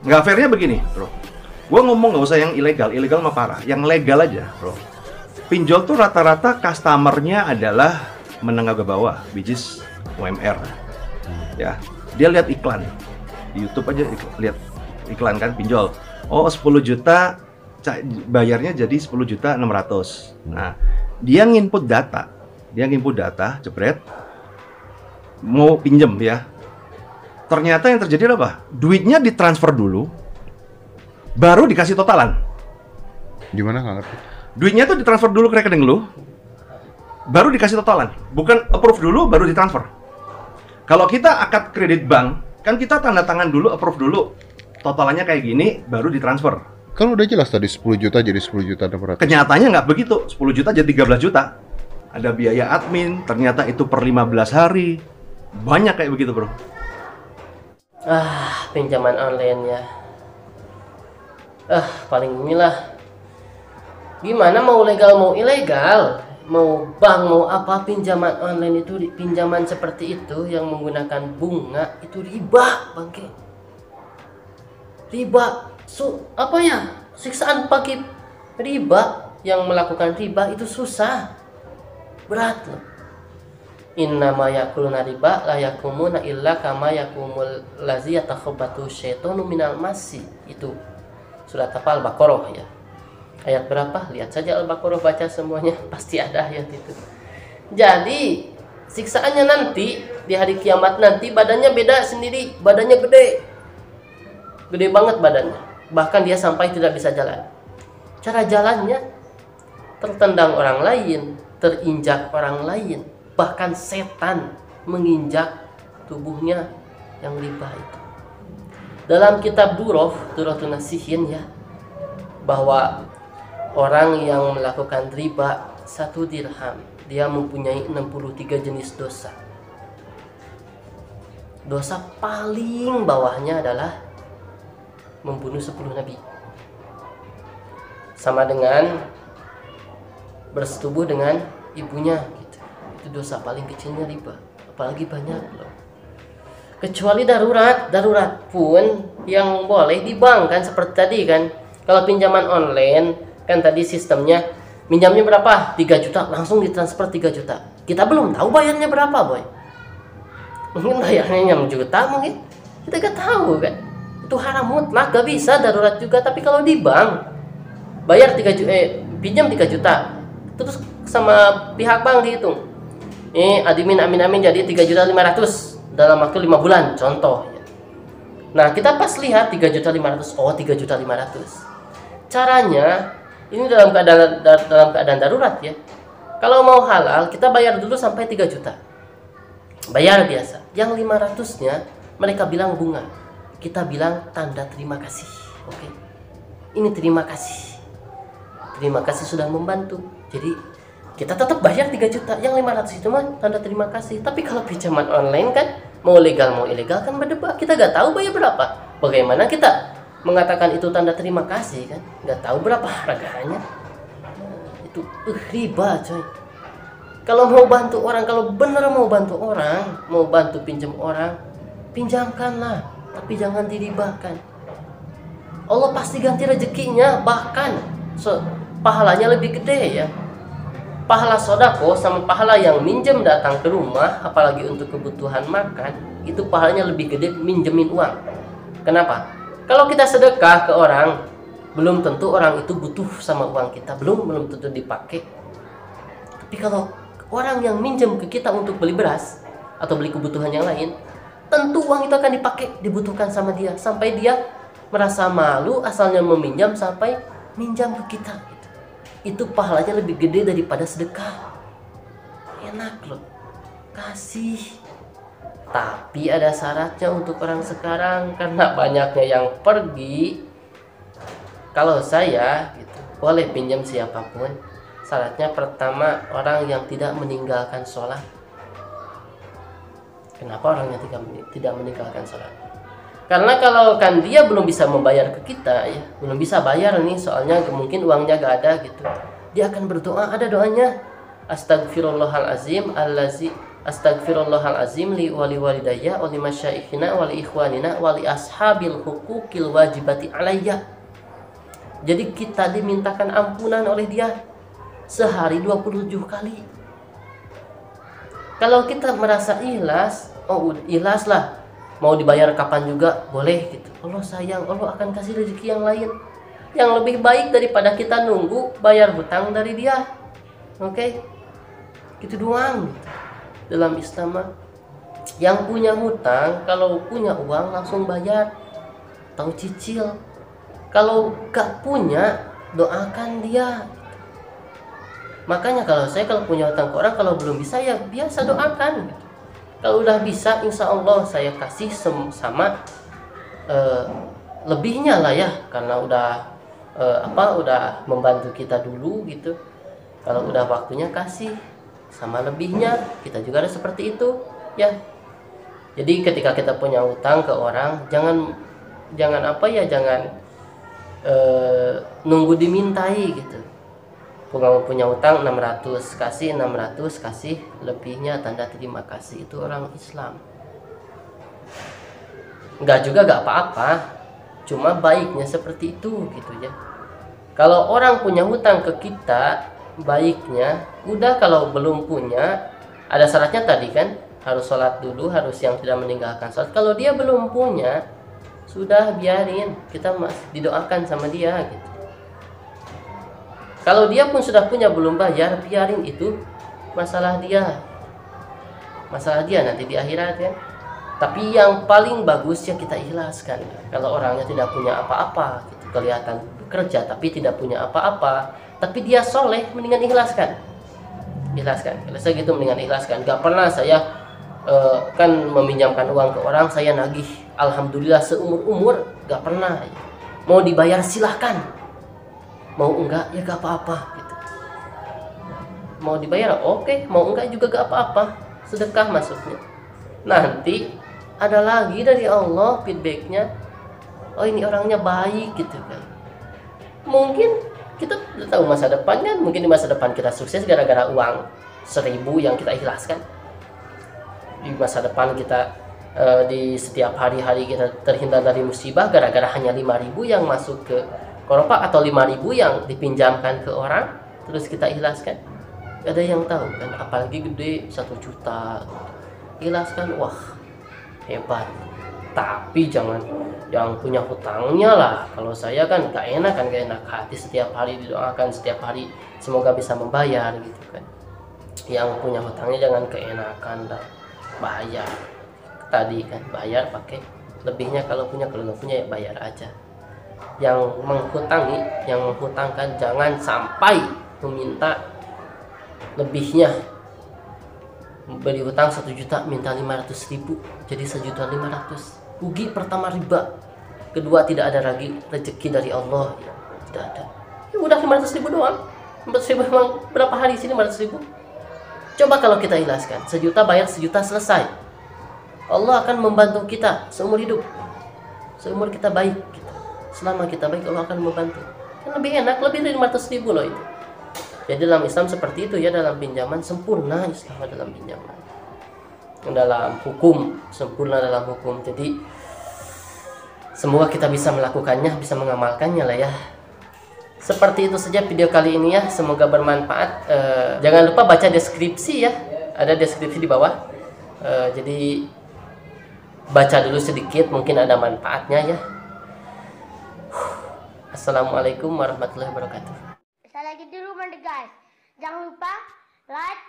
Nggak fairnya begini, bro. Gue ngomong nggak usah yang ilegal mah parah. Yang legal aja, bro. Pinjol tuh rata-rata customernya adalah menengah ke bawah, which is UMR. Ya, dia lihat iklan di YouTube aja, lihat iklan kan pinjol. Oh 10 juta, bayarnya jadi 10.600.000. Nah, dia nginput data, jebret, mau pinjem ya. Ternyata yang terjadi apa? Duitnya ditransfer dulu, baru dikasih totalan. Gimana nggak ngerti? Duitnya tuh ditransfer dulu ke rekening lu, baru dikasih totalan. Bukan approve dulu, baru ditransfer. Kalau kita akad kredit bank, kan kita tanda tangan dulu, approve dulu. Totalannya kayak gini, baru ditransfer. Kan udah jelas tadi 10 juta jadi 10 juta 600. Kenyataannya nggak begitu, 10 juta jadi 13 juta. Ada biaya admin, ternyata itu per 15 hari. Banyak kayak begitu, bro. Pinjaman online ya. Paling inilah. Gimana mau legal mau ilegal, mau bank mau apa, pinjaman online itu, pinjaman seperti itu yang menggunakan bunga itu riba, bangke. Riba, apa ya? Siksaan bagi riba, yang melakukan riba itu susah, berat loh. Innama yakuluna riba la yakumuna illa kama yakumul lazi yatakhabbatu syaitanu minal masi. Itu surat apa, Al-Baqarah ya. Ayat berapa? Lihat saja Al-Baqarah, baca semuanya, pasti ada ayat itu. Jadi siksaannya nanti di hari kiamat nanti, badannya beda sendiri, badannya gede banget badannya, bahkan dia sampai tidak bisa jalan. Cara jalannya tertendang orang lain, terinjak orang lain, bahkan setan menginjak tubuhnya yang riba itu. Dalam kitab Duratun Nasihin ya, bahwa orang yang melakukan riba 1 dirham, dia mempunyai 63 jenis dosa. Dosa paling bawahnya adalah membunuh 10 nabi. Sama dengan bersetubuh dengan ibunya gitu. Itu dosa paling kecilnya riba, apalagi banyak loh. Kecuali darurat pun yang boleh di bank kan, seperti tadi kan. Kalau pinjaman online kan tadi sistemnya minjamnya berapa? 3 juta langsung ditransfer 3 juta. Kita belum tahu bayarnya berapa, boy. Mungkin bayarnya 6 juta mungkin. Kita gak tahu kan. Itu haram mutlak, gak bisa darurat juga. Tapi kalau di bank bayar 3 juta, pinjam 3 juta. Terus sama pihak bank dihitung. Admin amin jadi 3.500.000 dalam waktu 5 bulan contoh. Nah, kita pas lihat 3.500.000, oh 3.500.000. Caranya ini dalam keadaan darurat ya. Kalau mau halal kita bayar dulu sampai 3 juta. Bayar biasa. Yang 500-nya mereka bilang bunga. Kita bilang tanda terima kasih. Oke. Ini terima kasih. Terima kasih sudah membantu. Jadi kita tetap bayar 3 juta. Yang 500 itu mah tanda terima kasih. Tapi kalau pinjaman online kan mau legal mau ilegal kan berdebat. Kita gak tahu bayar berapa. Bagaimana kita mengatakan itu tanda terima kasih kan? Gak tahu berapa harganya. Itu riba coy. Kalau mau bantu orang, kalau bener mau bantu orang, mau bantu pinjam orang, pinjamkanlah, tapi jangan diribakan. Allah pasti ganti rezekinya, bahkan pahalanya lebih gede ya. Pahala sodako sama pahala yang minjem datang ke rumah, apalagi untuk kebutuhan makan, itu pahalanya lebih gede minjemin uang. Kenapa? Kalau kita sedekah ke orang, belum tentu orang itu butuh sama uang kita, belum tentu dipakai. Tapi kalau orang yang minjem ke kita untuk beli beras atau beli kebutuhan yang lain, tentu uang itu akan dipakai, dibutuhkan sama dia, sampai dia merasa malu asalnya meminjam sampai minjam ke kita. Itu pahalanya lebih gede daripada sedekah. Enak loh, kasih. Tapi ada syaratnya untuk orang sekarang, karena banyaknya yang pergi. Kalau saya gitu, boleh pinjam siapapun. Syaratnya pertama, orang yang tidak meninggalkan sholat. Kenapa orang yang tidak meninggalkan sholat? Karena kalau kan dia belum bisa membayar ke kita ya, belum bisa bayar nih, soalnya mungkin uangnya gak ada gitu. Dia akan berdoa, ada doanya. Astagfirullahalazim Astagfirullahalazim li wali walidayya wali masyaikhina wali ikhwanina wali ashabil hukukil wajibati alayya. Jadi kita dimintakan ampunan oleh dia sehari 27 kali. Kalau kita merasa ikhlas, oh ikhlas lah, mau dibayar kapan juga boleh gitu. Allah sayang, Allah akan kasih rezeki yang lain yang lebih baik daripada kita nunggu bayar hutang dari dia. Oke, gitu doang gitu. Dalam Islam yang punya hutang, kalau punya uang langsung bayar, tahu cicil. Kalau gak punya, doakan dia. Makanya kalau punya hutang ke orang, kalau belum bisa ya biasa doakan. Kalau udah bisa, insya Allah saya kasih sama lebihnya lah ya, karena udah membantu kita dulu gitu. Kalau udah waktunya kasih sama lebihnya, kita juga harus seperti itu ya. Jadi ketika kita punya hutang ke orang, jangan nunggu dimintai gitu. Kamu punya hutang 600, kasih 600, kasih lebihnya tanda terima kasih. Itu orang Islam. Enggak juga gak apa-apa, cuma baiknya seperti itu gitu ya. Kalau orang punya hutang ke kita, baiknya udah, kalau belum punya, ada syaratnya tadi kan, harus sholat dulu, harus yang tidak meninggalkan sholat. Kalau dia belum punya, sudah biarin, kita masih didoakan sama dia gitu. Kalau dia pun sudah punya belum bayar, biarin, itu masalah dia nanti di akhirat ya. Tapi yang paling bagus ya kita ikhlaskan. Kalau orangnya tidak punya apa-apa gitu, kelihatan bekerja tapi tidak punya apa-apa, tapi dia soleh, mendingan ikhlaskan. Kalau saya gitu mendingan ikhlaskan. Gak pernah saya kan meminjamkan uang ke orang, saya nagih alhamdulillah seumur-umur, gak pernah. Mau dibayar silahkan, mau enggak ya gak apa-apa gitu. Mau dibayar oke, mau enggak juga gak apa-apa, sedekah masuknya. Nanti ada lagi dari Allah feedbacknya, oh ini orangnya baik gitu kan. Mungkin kita udah tahu masa depan kan, mungkin di masa depan kita sukses gara-gara uang 1000 yang kita ikhlaskan. Di masa depan kita di setiap hari-hari kita terhindar dari musibah gara-gara hanya 5.000 yang masuk ke koropa, atau 5.000 yang dipinjamkan ke orang terus kita ikhlaskan. Gak ada yang tahu kan, apalagi gede 1 juta ikhlaskan, wah hebat. Tapi jangan yang punya hutangnya lah. Kalau saya kan gak enak hati, setiap hari didoakan, setiap hari semoga bisa membayar gitu kan. Yang punya hutangnya jangan keenakan lah, bayar tadi kan, bayar pakai lebihnya kalau punya. Kalau nggak punya ya bayar aja. Yang menghutangkan jangan sampai meminta lebihnya. Beli hutang 1 juta minta 500.000, jadi 1.500.000. Rugi pertama riba, kedua tidak ada lagi rezeki dari Allah ya, tidak ada. Ya udah 500.000 doang. 500.000 emang berapa hari sini 500.000? Coba kalau kita ikhlaskan 1 juta, bayar 1 juta, selesai. Allah akan membantu kita seumur hidup, seumur kita baik gitu. Selama kita baik, Allah akan membantu. Kan lebih enak, lebih dari 500.000 loh itu. Jadi dalam Islam seperti itu ya, dalam pinjaman sempurna Islam, dalam pinjaman, dalam hukum sempurna, dalam hukum. Jadi semoga kita bisa melakukannya, bisa mengamalkannya lah ya. Seperti itu saja video kali ini ya, semoga bermanfaat. Jangan lupa baca deskripsi ya, ada deskripsi di bawah. Jadi baca dulu sedikit, mungkin ada manfaatnya ya. Assalamualaikum warahmatullahi wabarakatuh. Saya lagi di rumah deh guys. Jangan lupa like,